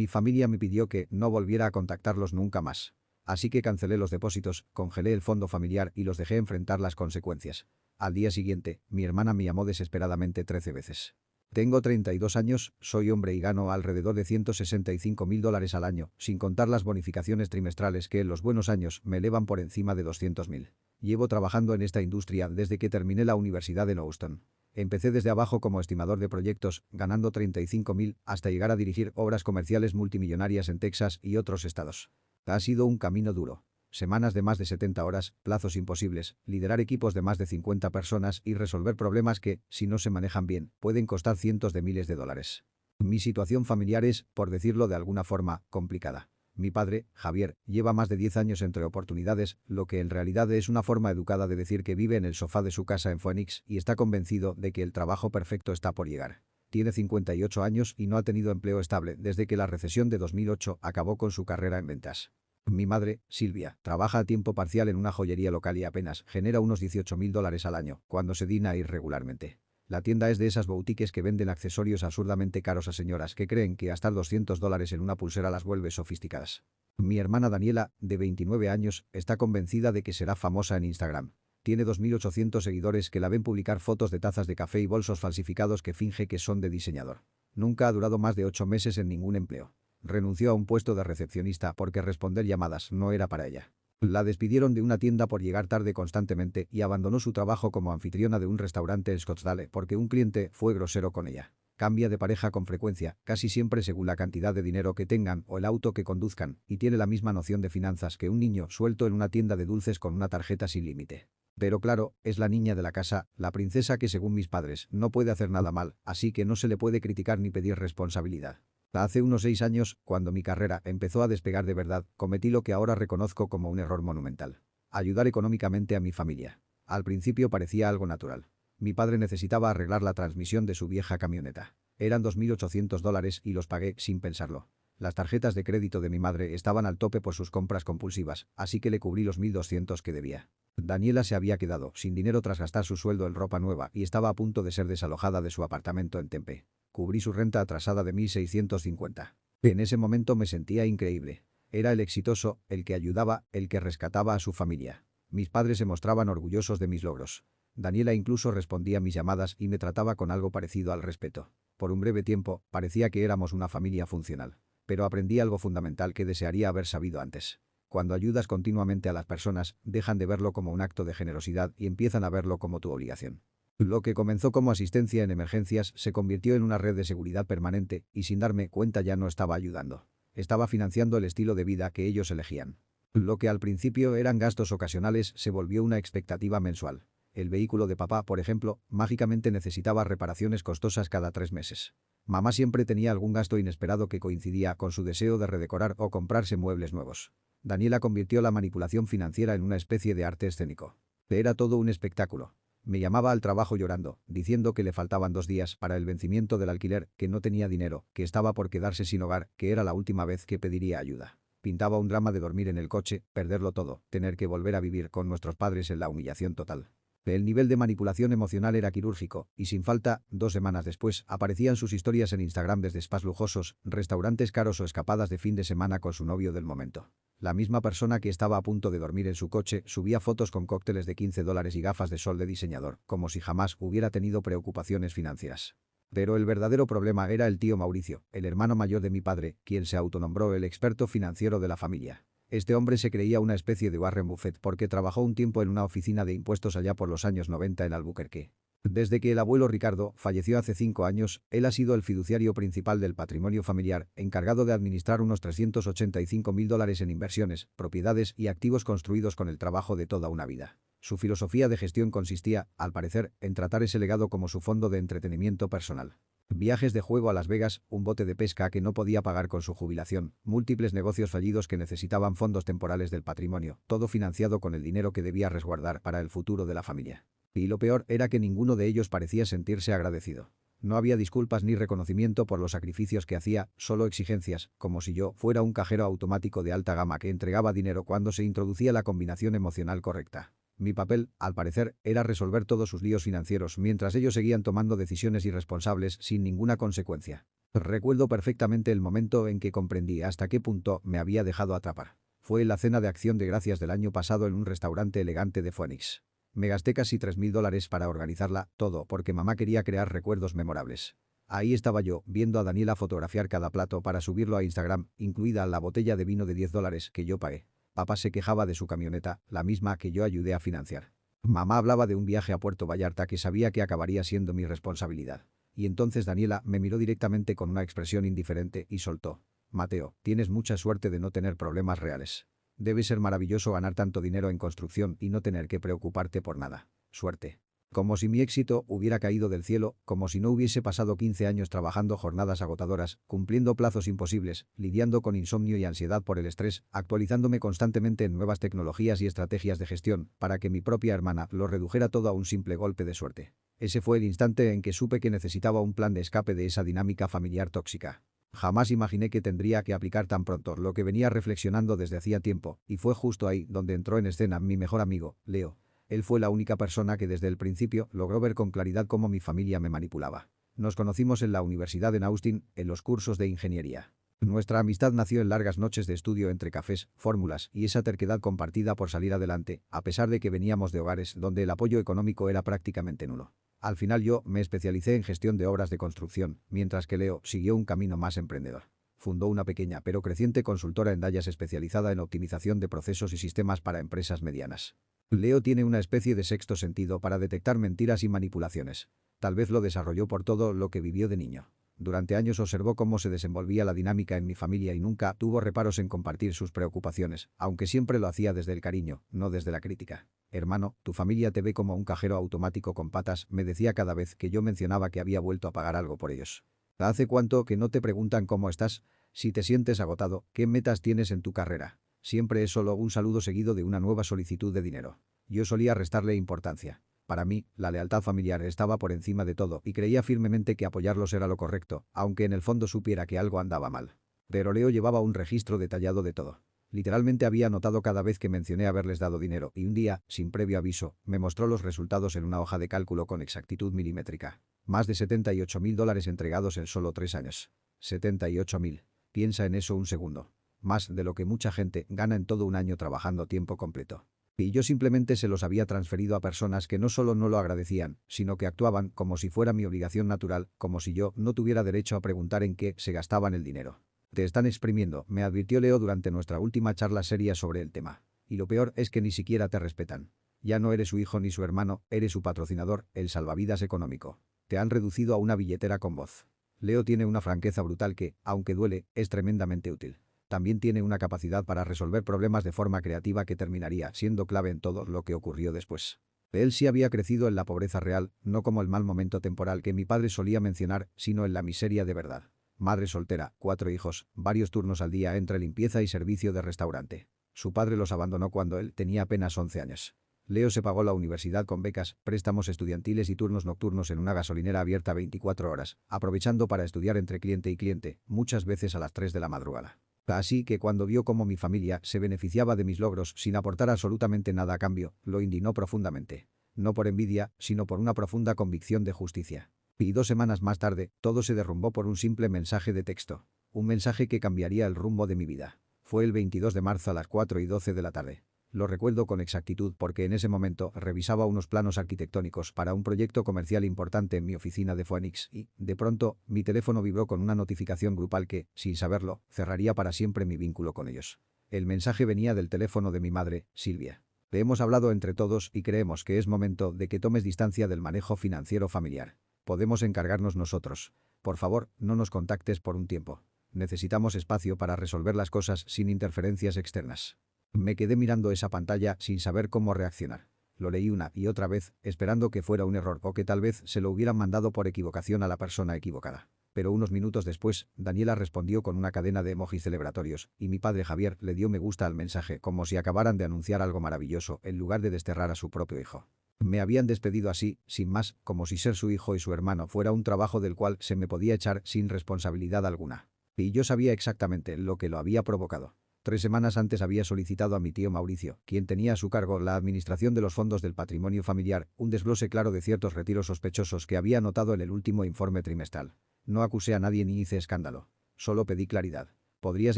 Mi familia me pidió que no volviera a contactarlos nunca más. Así que cancelé los depósitos, congelé el fondo familiar y los dejé enfrentar las consecuencias. Al día siguiente, mi hermana me llamó desesperadamente 13 veces. Tengo 32 años, soy hombre y gano alrededor de $165.000 al año, sin contar las bonificaciones trimestrales que en los buenos años me elevan por encima de 200.000. Llevo trabajando en esta industria desde que terminé la universidad en Houston. Empecé desde abajo como estimador de proyectos, ganando 35.000, hasta llegar a dirigir obras comerciales multimillonarias en Texas y otros estados. Ha sido un camino duro. Semanas de más de 70 horas, plazos imposibles, liderar equipos de más de 50 personas y resolver problemas que, si no se manejan bien, pueden costar cientos de miles de dólares. Mi situación familiar es, por decirlo de alguna forma, complicada. Mi padre, Javier, lleva más de 10 años entre oportunidades, lo que en realidad es una forma educada de decir que vive en el sofá de su casa en Phoenix y está convencido de que el trabajo perfecto está por llegar. Tiene 58 años y no ha tenido empleo estable desde que la recesión de 2008 acabó con su carrera en ventas. Mi madre, Silvia, trabaja a tiempo parcial en una joyería local y apenas genera unos $18.000 al año, cuando se digna ir regularmente. La tienda es de esas boutiques que venden accesorios absurdamente caros a señoras que creen que gastar $200 en una pulsera las vuelve sofisticadas. Mi hermana Daniela, de 29 años, está convencida de que será famosa en Instagram. Tiene 2.800 seguidores que la ven publicar fotos de tazas de café y bolsos falsificados que finge que son de diseñador. Nunca ha durado más de 8 meses en ningún empleo. Renunció a un puesto de recepcionista porque responder llamadas no era para ella. La despidieron de una tienda por llegar tarde constantemente y abandonó su trabajo como anfitriona de un restaurante en Scottsdale porque un cliente fue grosero con ella. Cambia de pareja con frecuencia, casi siempre según la cantidad de dinero que tengan o el auto que conduzcan, y tiene la misma noción de finanzas que un niño suelto en una tienda de dulces con una tarjeta sin límite. Pero claro, es la niña de la casa, la princesa que según mis padres no puede hacer nada mal, así que no se le puede criticar ni pedir responsabilidad. Hace unos 6 años, cuando mi carrera empezó a despegar de verdad, cometí lo que ahora reconozco como un error monumental. Ayudar económicamente a mi familia. Al principio parecía algo natural. Mi padre necesitaba arreglar la transmisión de su vieja camioneta. Eran $2.800 y los pagué sin pensarlo. Las tarjetas de crédito de mi madre estaban al tope por sus compras compulsivas, así que le cubrí los 1.200 que debía. Daniela se había quedado sin dinero tras gastar su sueldo en ropa nueva y estaba a punto de ser desalojada de su apartamento en Tempe. Cubrí su renta atrasada de 1.650. En ese momento me sentía increíble. Era el exitoso, el que ayudaba, el que rescataba a su familia. Mis padres se mostraban orgullosos de mis logros. Daniela incluso respondía a mis llamadas y me trataba con algo parecido al respeto. Por un breve tiempo, parecía que éramos una familia funcional. Pero aprendí algo fundamental que desearía haber sabido antes. Cuando ayudas continuamente a las personas, dejan de verlo como un acto de generosidad y empiezan a verlo como tu obligación. Lo que comenzó como asistencia en emergencias se convirtió en una red de seguridad permanente y sin darme cuenta ya no estaba ayudando. Estaba financiando el estilo de vida que ellos elegían. Lo que al principio eran gastos ocasionales se volvió una expectativa mensual. El vehículo de papá, por ejemplo, mágicamente necesitaba reparaciones costosas cada 3 meses. Mamá siempre tenía algún gasto inesperado que coincidía con su deseo de redecorar o comprarse muebles nuevos. Daniela convirtió la manipulación financiera en una especie de arte escénico. Era todo un espectáculo. Me llamaba al trabajo llorando, diciendo que le faltaban 2 días para el vencimiento del alquiler, que no tenía dinero, que estaba por quedarse sin hogar, que era la última vez que pediría ayuda. Pintaba un drama de dormir en el coche, perderlo todo, tener que volver a vivir con nuestros padres en la humillación total. El nivel de manipulación emocional era quirúrgico, y sin falta, 2 semanas después, aparecían sus historias en Instagram desde spas lujosos, restaurantes caros o escapadas de fin de semana con su novio del momento. La misma persona que estaba a punto de dormir en su coche subía fotos con cócteles de $15 y gafas de sol de diseñador, como si jamás hubiera tenido preocupaciones financieras. Pero el verdadero problema era el tío Mauricio, el hermano mayor de mi padre, quien se autonombró el experto financiero de la familia. Este hombre se creía una especie de Warren Buffett porque trabajó un tiempo en una oficina de impuestos allá por los años 90 en Albuquerque. Desde que el abuelo Ricardo falleció hace 5 años, él ha sido el fiduciario principal del patrimonio familiar, encargado de administrar unos $385.000 en inversiones, propiedades y activos construidos con el trabajo de toda una vida. Su filosofía de gestión consistía, al parecer, en tratar ese legado como su fondo de entretenimiento personal. Viajes de juego a Las Vegas, un bote de pesca que no podía pagar con su jubilación, múltiples negocios fallidos que necesitaban fondos temporales del patrimonio, todo financiado con el dinero que debía resguardar para el futuro de la familia. Y lo peor era que ninguno de ellos parecía sentirse agradecido. No había disculpas ni reconocimiento por los sacrificios que hacía, solo exigencias, como si yo fuera un cajero automático de alta gama que entregaba dinero cuando se introducía la combinación emocional correcta. Mi papel, al parecer, era resolver todos sus líos financieros mientras ellos seguían tomando decisiones irresponsables sin ninguna consecuencia. Recuerdo perfectamente el momento en que comprendí hasta qué punto me había dejado atrapar. Fue en la cena de Acción de Gracias del año pasado en un restaurante elegante de Phoenix. Me gasté casi $3.000 para organizarla, todo porque mamá quería crear recuerdos memorables. Ahí estaba yo, viendo a Daniela fotografiar cada plato para subirlo a Instagram, incluida la botella de vino de $10 que yo pagué. Papá se quejaba de su camioneta, la misma que yo ayudé a financiar. Mamá hablaba de un viaje a Puerto Vallarta que sabía que acabaría siendo mi responsabilidad. Y entonces Daniela me miró directamente con una expresión indiferente y soltó. Mateo, tienes mucha suerte de no tener problemas reales. Debe ser maravilloso ganar tanto dinero en construcción y no tener que preocuparte por nada. Suerte. Como si mi éxito hubiera caído del cielo, como si no hubiese pasado 15 años trabajando jornadas agotadoras, cumpliendo plazos imposibles, lidiando con insomnio y ansiedad por el estrés, actualizándome constantemente en nuevas tecnologías y estrategias de gestión, para que mi propia hermana lo redujera todo a un simple golpe de suerte. Ese fue el instante en que supe que necesitaba un plan de escape de esa dinámica familiar tóxica. Jamás imaginé que tendría que aplicar tan pronto lo que venía reflexionando desde hacía tiempo, y fue justo ahí donde entró en escena mi mejor amigo, Leo. Él fue la única persona que desde el principio logró ver con claridad cómo mi familia me manipulaba. Nos conocimos en la universidad en Austin, en los cursos de ingeniería. Nuestra amistad nació en largas noches de estudio entre cafés, fórmulas y esa terquedad compartida por salir adelante, a pesar de que veníamos de hogares donde el apoyo económico era prácticamente nulo. Al final yo me especialicé en gestión de obras de construcción, mientras que Leo siguió un camino más emprendedor. Fundó una pequeña pero creciente consultora en Dallas especializada en optimización de procesos y sistemas para empresas medianas. Leo tiene una especie de sexto sentido para detectar mentiras y manipulaciones. Tal vez lo desarrolló por todo lo que vivió de niño. Durante años observó cómo se desenvolvía la dinámica en mi familia y nunca tuvo reparos en compartir sus preocupaciones, aunque siempre lo hacía desde el cariño, no desde la crítica. Hermano, tu familia te ve como un cajero automático con patas, me decía cada vez que yo mencionaba que había vuelto a pagar algo por ellos. ¿Hace cuánto que no te preguntan cómo estás? Si te sientes agotado, ¿qué metas tienes en tu carrera? Siempre es solo un saludo seguido de una nueva solicitud de dinero. Yo solía restarle importancia. Para mí, la lealtad familiar estaba por encima de todo y creía firmemente que apoyarlos era lo correcto, aunque en el fondo supiera que algo andaba mal. Pero Leo llevaba un registro detallado de todo. Literalmente había anotado cada vez que mencioné haberles dado dinero y un día, sin previo aviso, me mostró los resultados en una hoja de cálculo con exactitud milimétrica. Más de $78.000 entregados en solo 3 años. 78.000. Piensa en eso un segundo. Más de lo que mucha gente gana en todo un año trabajando tiempo completo. Y yo simplemente se los había transferido a personas que no solo no lo agradecían, sino que actuaban como si fuera mi obligación natural, como si yo no tuviera derecho a preguntar en qué se gastaban el dinero. Te están exprimiendo, me advirtió Leo durante nuestra última charla seria sobre el tema. Y lo peor es que ni siquiera te respetan. Ya no eres su hijo ni su hermano, eres su patrocinador, el salvavidas económico. Te han reducido a una billetera con voz. Leo tiene una franqueza brutal que, aunque duele, es tremendamente útil. También tiene una capacidad para resolver problemas de forma creativa que terminaría siendo clave en todo lo que ocurrió después. Él sí había crecido en la pobreza real, no como el mal momento temporal que mi padre solía mencionar, sino en la miseria de verdad. Madre soltera, 4 hijos, varios turnos al día entre limpieza y servicio de restaurante. Su padre los abandonó cuando él tenía apenas 11 años. Leo se pagó la universidad con becas, préstamos estudiantiles y turnos nocturnos en una gasolinera abierta 24 horas, aprovechando para estudiar entre cliente y cliente, muchas veces a las 3 de la madrugada. Así que cuando vio cómo mi familia se beneficiaba de mis logros sin aportar absolutamente nada a cambio, lo indignó profundamente. No por envidia, sino por una profunda convicción de justicia. Y 2 semanas más tarde, todo se derrumbó por un simple mensaje de texto. Un mensaje que cambiaría el rumbo de mi vida. Fue el 22 de marzo a las 4:12 de la tarde. Lo recuerdo con exactitud porque en ese momento revisaba unos planos arquitectónicos para un proyecto comercial importante en mi oficina de Phoenix y, de pronto, mi teléfono vibró con una notificación grupal que, sin saberlo, cerraría para siempre mi vínculo con ellos. El mensaje venía del teléfono de mi madre, Silvia. Te hemos hablado entre todos y creemos que es momento de que tomes distancia del manejo financiero familiar. Podemos encargarnos nosotros. Por favor, no nos contactes por un tiempo. Necesitamos espacio para resolver las cosas sin interferencias externas. Me quedé mirando esa pantalla sin saber cómo reaccionar. Lo leí una y otra vez, esperando que fuera un error o que tal vez se lo hubieran mandado por equivocación a la persona equivocada. Pero unos minutos después, Daniela respondió con una cadena de emojis celebratorios, y mi padre Javier le dio me gusta al mensaje como si acabaran de anunciar algo maravilloso en lugar de desterrar a su propio hijo. Me habían despedido así, sin más, como si ser su hijo y su hermano fuera un trabajo del cual se me podía echar sin responsabilidad alguna. Y yo sabía exactamente lo que lo había provocado. 3 semanas antes había solicitado a mi tío Mauricio, quien tenía a su cargo la administración de los fondos del patrimonio familiar, un desglose claro de ciertos retiros sospechosos que había notado en el último informe trimestral. No acusé a nadie ni hice escándalo. Solo pedí claridad. ¿Podrías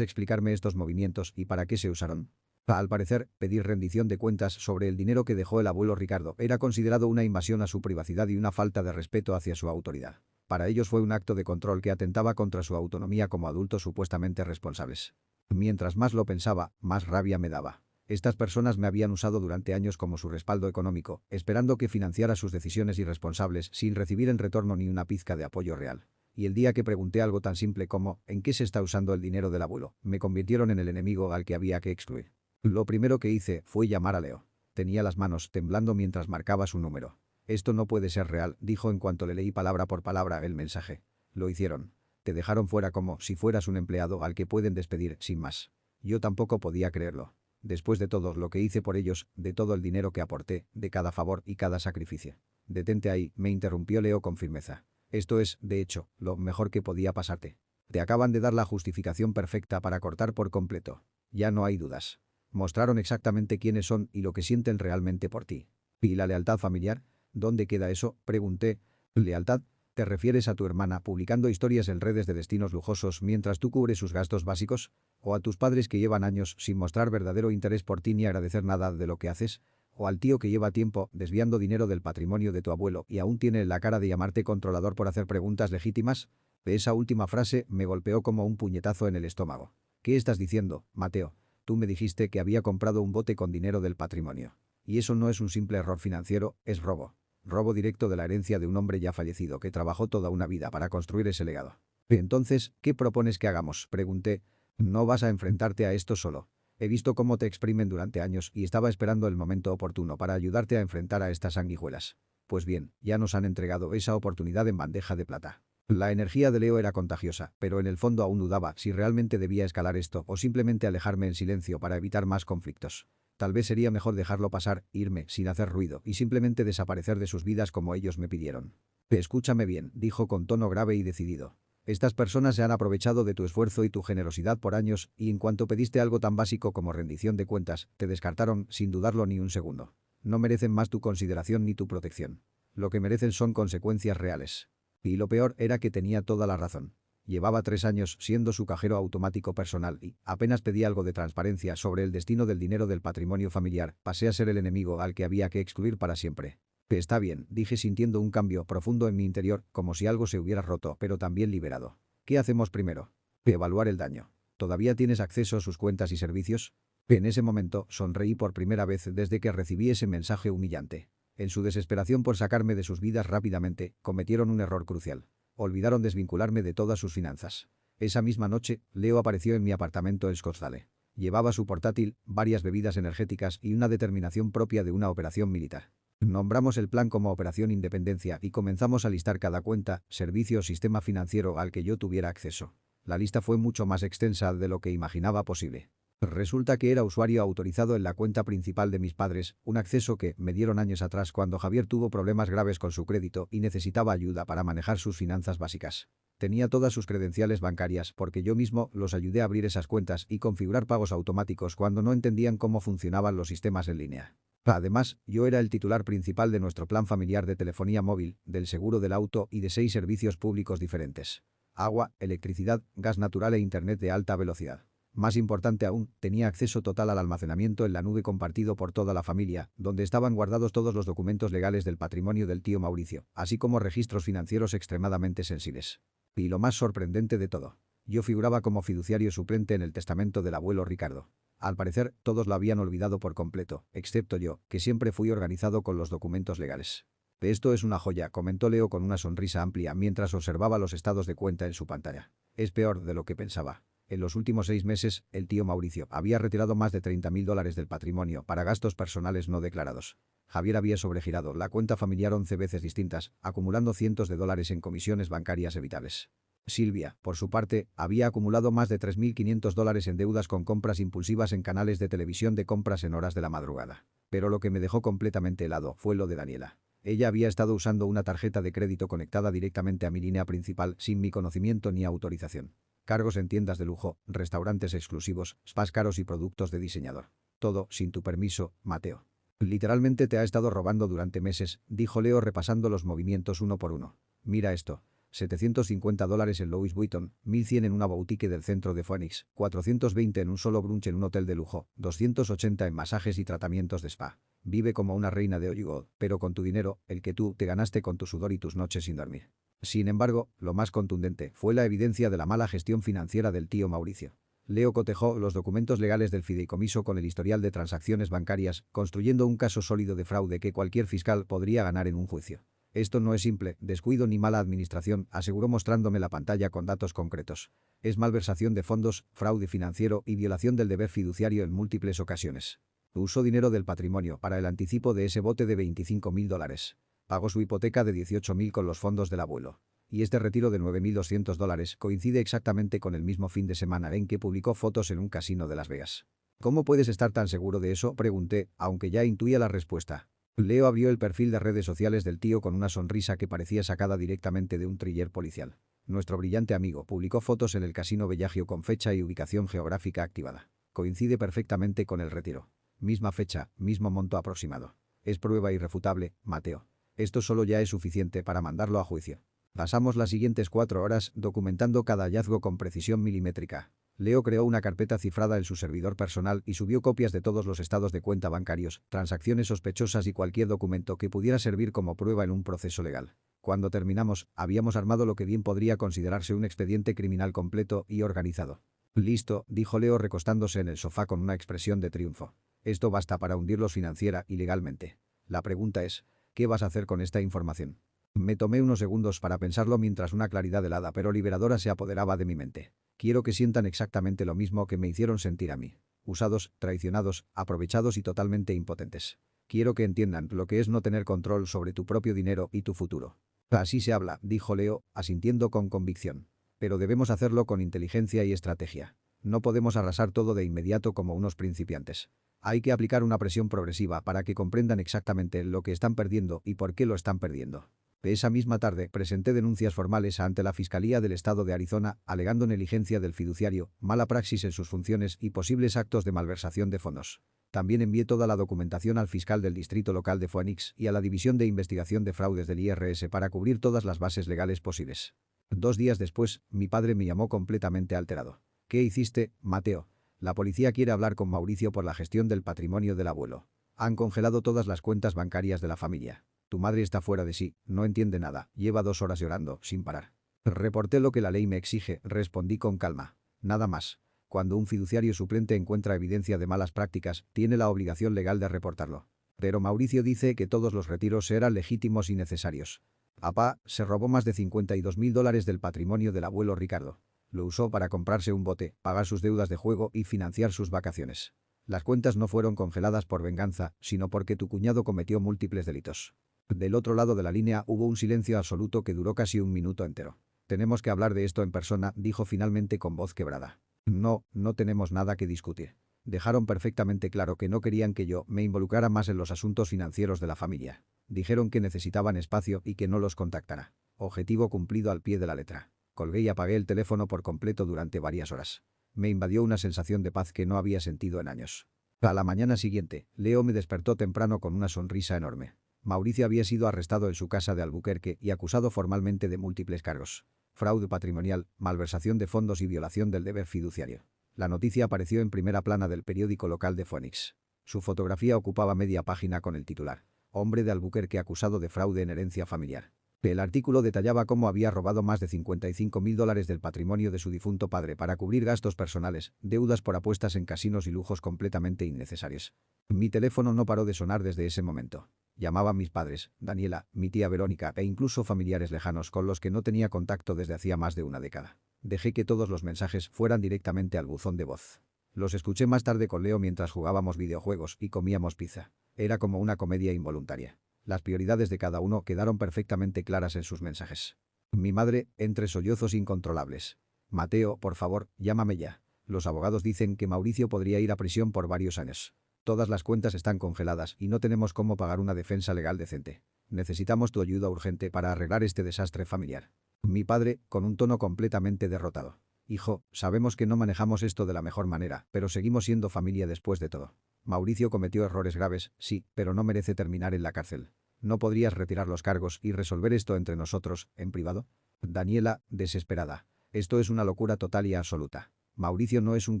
explicarme estos movimientos y para qué se usaron? Al parecer, pedir rendición de cuentas sobre el dinero que dejó el abuelo Ricardo era considerado una invasión a su privacidad y una falta de respeto hacia su autoridad. Para ellos fue un acto de control que atentaba contra su autonomía como adultos supuestamente responsables. Mientras más lo pensaba, más rabia me daba. Estas personas me habían usado durante años como su respaldo económico, esperando que financiara sus decisiones irresponsables sin recibir en retorno ni una pizca de apoyo real. Y el día que pregunté algo tan simple como ¿en qué se está usando el dinero del abuelo?, me convirtieron en el enemigo al que había que excluir. Lo primero que hice fue llamar a Leo. Tenía las manos temblando mientras marcaba su número. «Esto no puede ser real», dijo en cuanto le leí palabra por palabra el mensaje. «Lo hicieron. Te dejaron fuera como si fueras un empleado al que pueden despedir sin más». Yo tampoco podía creerlo. Después de todo lo que hice por ellos, de todo el dinero que aporté, de cada favor y cada sacrificio. «Detente ahí», me interrumpió Leo con firmeza. «Esto es, de hecho, lo mejor que podía pasarte. Te acaban de dar la justificación perfecta para cortar por completo. Ya no hay dudas. Mostraron exactamente quiénes son y lo que sienten realmente por ti». «¿Y la lealtad familiar? ¿Dónde queda eso?», pregunté. «¿Lealtad? ¿Te refieres a tu hermana publicando historias en redes de destinos lujosos mientras tú cubres sus gastos básicos? ¿O a tus padres que llevan años sin mostrar verdadero interés por ti ni agradecer nada de lo que haces? ¿O al tío que lleva tiempo desviando dinero del patrimonio de tu abuelo y aún tiene la cara de llamarte controlador por hacer preguntas legítimas?» Esa última frase me golpeó como un puñetazo en el estómago. «¿Qué estás diciendo, Mateo? Tú me dijiste que había comprado un bote con dinero del patrimonio. Y eso no es un simple error financiero, es robo. Robo directo de la herencia de un hombre ya fallecido que trabajó toda una vida para construir ese legado». «Entonces, ¿qué propones que hagamos?», pregunté. «No vas a enfrentarte a esto solo. He visto cómo te exprimen durante años y estaba esperando el momento oportuno para ayudarte a enfrentar a estas sanguijuelas. Pues bien, ya nos han entregado esa oportunidad en bandeja de plata». La energía de Leo era contagiosa, pero en el fondo aún dudaba si realmente debía escalar esto o simplemente alejarme en silencio para evitar más conflictos. Tal vez sería mejor dejarlo pasar, irme sin hacer ruido y simplemente desaparecer de sus vidas como ellos me pidieron. «Escúchame bien», dijo con tono grave y decidido. «Estas personas se han aprovechado de tu esfuerzo y tu generosidad por años y en cuanto pediste algo tan básico como rendición de cuentas, te descartaron sin dudarlo ni un segundo. No merecen más tu consideración ni tu protección. Lo que merecen son consecuencias reales». Y lo peor era que tenía toda la razón. Llevaba 3 años siendo su cajero automático personal y, apenas pedí algo de transparencia sobre el destino del dinero del patrimonio familiar, pasé a ser el enemigo al que había que excluir para siempre. «Está bien», dije sintiendo un cambio profundo en mi interior, como si algo se hubiera roto, pero también liberado. «¿Qué hacemos primero?». «Evaluar el daño. ¿Todavía tienes acceso a sus cuentas y servicios?». En ese momento, sonreí por primera vez desde que recibí ese mensaje humillante. En su desesperación por sacarme de sus vidas rápidamente, cometieron un error crucial. Olvidaron desvincularme de todas sus finanzas. Esa misma noche, Leo apareció en mi apartamento en Scottsdale. Llevaba su portátil, varias bebidas energéticas y una determinación propia de una operación militar. Nombramos el plan como Operación Independencia y comenzamos a listar cada cuenta, servicio o sistema financiero al que yo tuviera acceso. La lista fue mucho más extensa de lo que imaginaba posible. Resulta que era usuario autorizado en la cuenta principal de mis padres, un acceso que me dieron años atrás cuando Javier tuvo problemas graves con su crédito y necesitaba ayuda para manejar sus finanzas básicas. Tenía todas sus credenciales bancarias porque yo mismo los ayudé a abrir esas cuentas y configurar pagos automáticos cuando no entendían cómo funcionaban los sistemas en línea. Además, yo era el titular principal de nuestro plan familiar de telefonía móvil, del seguro del auto y de 6 servicios públicos diferentes: agua, electricidad, gas natural e internet de alta velocidad. Más importante aún, tenía acceso total al almacenamiento en la nube compartido por toda la familia, donde estaban guardados todos los documentos legales del patrimonio del tío Mauricio, así como registros financieros extremadamente sensibles. Y lo más sorprendente de todo, yo figuraba como fiduciario suplente en el testamento del abuelo Ricardo. Al parecer, todos lo habían olvidado por completo, excepto yo, que siempre fui organizado con los documentos legales. «Esto es una joya», comentó Leo con una sonrisa amplia mientras observaba los estados de cuenta en su pantalla. «Es peor de lo que pensaba. En los últimos 6 meses, el tío Mauricio había retirado más de $30.000 del patrimonio para gastos personales no declarados. Javier había sobregirado la cuenta familiar 11 veces distintas, acumulando cientos de dólares en comisiones bancarias evitables. Silvia, por su parte, había acumulado más de $3.500 en deudas con compras impulsivas en canales de televisión de compras en horas de la madrugada. Pero lo que me dejó completamente helado fue lo de Daniela. Ella había estado usando una tarjeta de crédito conectada directamente a mi línea principal sin mi conocimiento ni autorización. Cargos en tiendas de lujo, restaurantes exclusivos, spas caros y productos de diseñador. Todo, sin tu permiso, Mateo. Literalmente te ha estado robando durante meses, dijo Leo repasando los movimientos uno por uno. Mira esto. $750 en Louis Vuitton, 1100 en una boutique del centro de Phoenix, 420 en un solo brunch en un hotel de lujo, 280 en masajes y tratamientos de spa. Vive como una reina de Hollywood, pero con tu dinero, el que tú te ganaste con tu sudor y tus noches sin dormir. Sin embargo, lo más contundente fue la evidencia de la mala gestión financiera del tío Mauricio. Leo cotejó los documentos legales del fideicomiso con el historial de transacciones bancarias, construyendo un caso sólido de fraude que cualquier fiscal podría ganar en un juicio. Esto no es simple descuido ni mala administración, aseguró mostrándome la pantalla con datos concretos. Es malversación de fondos, fraude financiero y violación del deber fiduciario en múltiples ocasiones. Usó dinero del patrimonio para el anticipo de ese bote de $25.000. Pagó su hipoteca de $18.000 con los fondos del abuelo. Y este retiro de $9.200 coincide exactamente con el mismo fin de semana en que publicó fotos en un casino de Las Vegas. ¿Cómo puedes estar tan seguro de eso?, pregunté, aunque ya intuía la respuesta. Leo abrió el perfil de redes sociales del tío con una sonrisa que parecía sacada directamente de un thriller policial. Nuestro brillante amigo publicó fotos en el casino Bellagio con fecha y ubicación geográfica activada. Coincide perfectamente con el retiro. Misma fecha, mismo monto aproximado. Es prueba irrefutable, Mateo. Esto solo ya es suficiente para mandarlo a juicio. Pasamos las siguientes 4 horas documentando cada hallazgo con precisión milimétrica. Leo creó una carpeta cifrada en su servidor personal y subió copias de todos los estados de cuenta bancarios, transacciones sospechosas y cualquier documento que pudiera servir como prueba en un proceso legal. Cuando terminamos, habíamos armado lo que bien podría considerarse un expediente criminal completo y organizado. Listo, dijo Leo recostándose en el sofá con una expresión de triunfo. Esto basta para hundirlos financiera y legalmente. La pregunta es, ¿qué vas a hacer con esta información? Me tomé unos segundos para pensarlo mientras una claridad helada pero liberadora se apoderaba de mi mente. Quiero que sientan exactamente lo mismo que me hicieron sentir a mí. Usados, traicionados, aprovechados y totalmente impotentes. Quiero que entiendan lo que es no tener control sobre tu propio dinero y tu futuro. Así se habla, dijo Leo, asintiendo con convicción. Pero debemos hacerlo con inteligencia y estrategia. No podemos arrasar todo de inmediato como unos principiantes. Hay que aplicar una presión progresiva para que comprendan exactamente lo que están perdiendo y por qué lo están perdiendo. Esa misma tarde presenté denuncias formales ante la Fiscalía del Estado de Arizona, alegando negligencia del fiduciario, mala praxis en sus funciones y posibles actos de malversación de fondos. También envié toda la documentación al fiscal del distrito local de Phoenix y a la División de Investigación de Fraudes del IRS para cubrir todas las bases legales posibles. 2 días después, mi padre me llamó completamente alterado. ¿Qué hiciste, Mateo? La policía quiere hablar con Mauricio por la gestión del patrimonio del abuelo. Han congelado todas las cuentas bancarias de la familia. Tu madre está fuera de sí, no entiende nada, lleva 2 horas llorando, sin parar. Reporté lo que la ley me exige, respondí con calma. Nada más. Cuando un fiduciario suplente encuentra evidencia de malas prácticas, tiene la obligación legal de reportarlo. Pero Mauricio dice que todos los retiros eran legítimos y necesarios. Papá se robó más de $52.000 del patrimonio del abuelo Ricardo. Lo usó para comprarse un bote, pagar sus deudas de juego y financiar sus vacaciones. Las cuentas no fueron congeladas por venganza, sino porque tu cuñado cometió múltiples delitos. Del otro lado de la línea hubo un silencio absoluto que duró casi un minuto entero. Tenemos que hablar de esto en persona, dijo finalmente con voz quebrada. No, no tenemos nada que discutir. Dejaron perfectamente claro que no querían que yo me involucrara más en los asuntos financieros de la familia. Dijeron que necesitaban espacio y que no los contactara. Objetivo cumplido al pie de la letra. Colgué y apagué el teléfono por completo durante varias horas. Me invadió una sensación de paz que no había sentido en años. A la mañana siguiente, Leo me despertó temprano con una sonrisa enorme. Mauricio había sido arrestado en su casa de Albuquerque y acusado formalmente de múltiples cargos. Fraude patrimonial, malversación de fondos y violación del deber fiduciario. La noticia apareció en primera plana del periódico local de Phoenix. Su fotografía ocupaba media página con el titular. Hombre de Albuquerque acusado de fraude en herencia familiar. El artículo detallaba cómo había robado más de $55.000 del patrimonio de su difunto padre para cubrir gastos personales, deudas por apuestas en casinos y lujos completamente innecesarios. Mi teléfono no paró de sonar desde ese momento. Llamaba a mis padres, Daniela, mi tía Verónica e incluso familiares lejanos con los que no tenía contacto desde hacía más de una década. Dejé que todos los mensajes fueran directamente al buzón de voz. Los escuché más tarde con Leo mientras jugábamos videojuegos y comíamos pizza. Era como una comedia involuntaria. Las prioridades de cada uno quedaron perfectamente claras en sus mensajes. Mi madre, entre sollozos incontrolables. Mateo, por favor, llámame ya. Los abogados dicen que Mauricio podría ir a prisión por varios años. Todas las cuentas están congeladas y no tenemos cómo pagar una defensa legal decente. Necesitamos tu ayuda urgente para arreglar este desastre familiar. Mi padre, con un tono completamente derrotado. Hijo, sabemos que no manejamos esto de la mejor manera, pero seguimos siendo familia después de todo. Mauricio cometió errores graves, sí, pero no merece terminar en la cárcel. ¿No podrías retirar los cargos y resolver esto entre nosotros, en privado? Daniela, desesperada. Esto es una locura total y absoluta. Mauricio no es un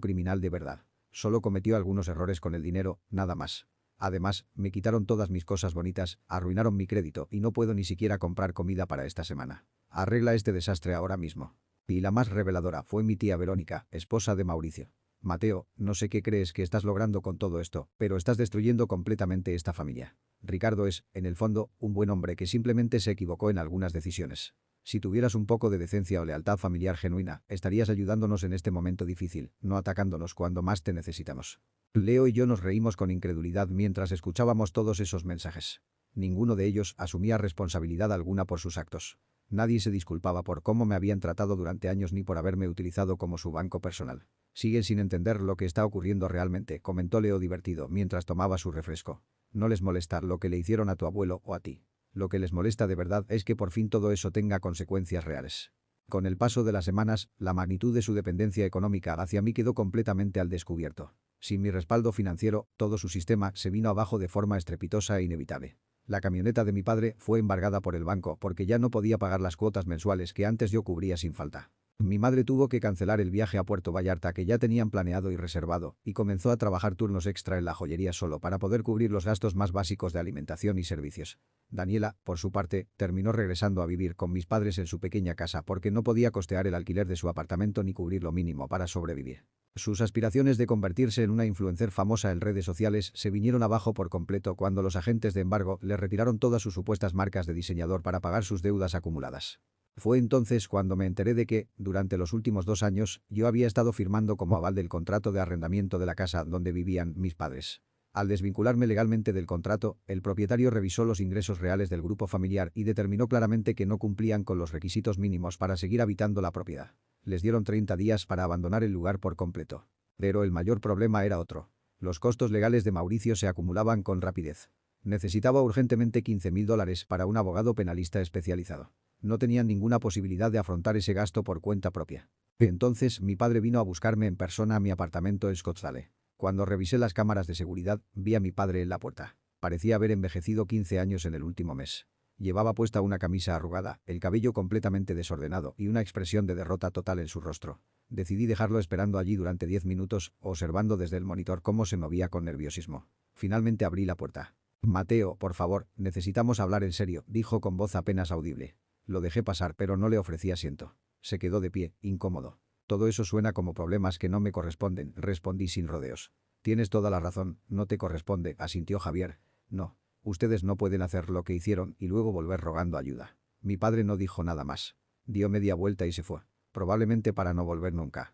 criminal de verdad. Solo cometió algunos errores con el dinero, nada más. Además, me quitaron todas mis cosas bonitas, arruinaron mi crédito y no puedo ni siquiera comprar comida para esta semana. Arregla este desastre ahora mismo. Y la más reveladora fue mi tía Verónica, esposa de Mauricio. Mateo, no sé qué crees que estás logrando con todo esto, pero estás destruyendo completamente esta familia. Ricardo es, en el fondo, un buen hombre que simplemente se equivocó en algunas decisiones. Si tuvieras un poco de decencia o lealtad familiar genuina, estarías ayudándonos en este momento difícil, no atacándonos cuando más te necesitamos. Leo y yo nos reímos con incredulidad mientras escuchábamos todos esos mensajes. Ninguno de ellos asumía responsabilidad alguna por sus actos. Nadie se disculpaba por cómo me habían tratado durante años ni por haberme utilizado como su banco personal. Siguen sin entender lo que está ocurriendo realmente, comentó Leo divertido mientras tomaba su refresco. No les molesta lo que le hicieron a tu abuelo o a ti. Lo que les molesta de verdad es que por fin todo eso tenga consecuencias reales. Con el paso de las semanas, la magnitud de su dependencia económica hacia mí quedó completamente al descubierto. Sin mi respaldo financiero, todo su sistema se vino abajo de forma estrepitosa e inevitable. La camioneta de mi padre fue embargada por el banco porque ya no podía pagar las cuotas mensuales que antes yo cubría sin falta. Mi madre tuvo que cancelar el viaje a Puerto Vallarta que ya tenían planeado y reservado, y comenzó a trabajar turnos extra en la joyería solo para poder cubrir los gastos más básicos de alimentación y servicios. Daniela, por su parte, terminó regresando a vivir con mis padres en su pequeña casa porque no podía costear el alquiler de su apartamento ni cubrir lo mínimo para sobrevivir. Sus aspiraciones de convertirse en una influencer famosa en redes sociales se vinieron abajo por completo cuando los agentes de embargo le retiraron todas sus supuestas marcas de diseñador para pagar sus deudas acumuladas. Fue entonces cuando me enteré de que, durante los últimos 2 años, yo había estado firmando como aval del contrato de arrendamiento de la casa donde vivían mis padres. Al desvincularme legalmente del contrato, el propietario revisó los ingresos reales del grupo familiar y determinó claramente que no cumplían con los requisitos mínimos para seguir habitando la propiedad. Les dieron 30 días para abandonar el lugar por completo. Pero el mayor problema era otro. Los costos legales de Mauricio se acumulaban con rapidez. Necesitaba urgentemente $15.000 para un abogado penalista especializado. No tenían ninguna posibilidad de afrontar ese gasto por cuenta propia. Entonces mi padre vino a buscarme en persona a mi apartamento en Scottsdale. Cuando revisé las cámaras de seguridad, vi a mi padre en la puerta. Parecía haber envejecido 15 años en el último mes. Llevaba puesta una camisa arrugada, el cabello completamente desordenado y una expresión de derrota total en su rostro. Decidí dejarlo esperando allí durante 10 minutos, observando desde el monitor cómo se movía con nerviosismo. Finalmente abrí la puerta. «Mateo, por favor, necesitamos hablar en serio», dijo con voz apenas audible. Lo dejé pasar pero no le ofrecí asiento. Se quedó de pie, incómodo. «Todo eso suena como problemas que no me corresponden», respondí sin rodeos. «Tienes toda la razón, no te corresponde», asintió Javier. «No. Ustedes no pueden hacer lo que hicieron y luego volver rogando ayuda». Mi padre no dijo nada más. Dio media vuelta y se fue. Probablemente para no volver nunca.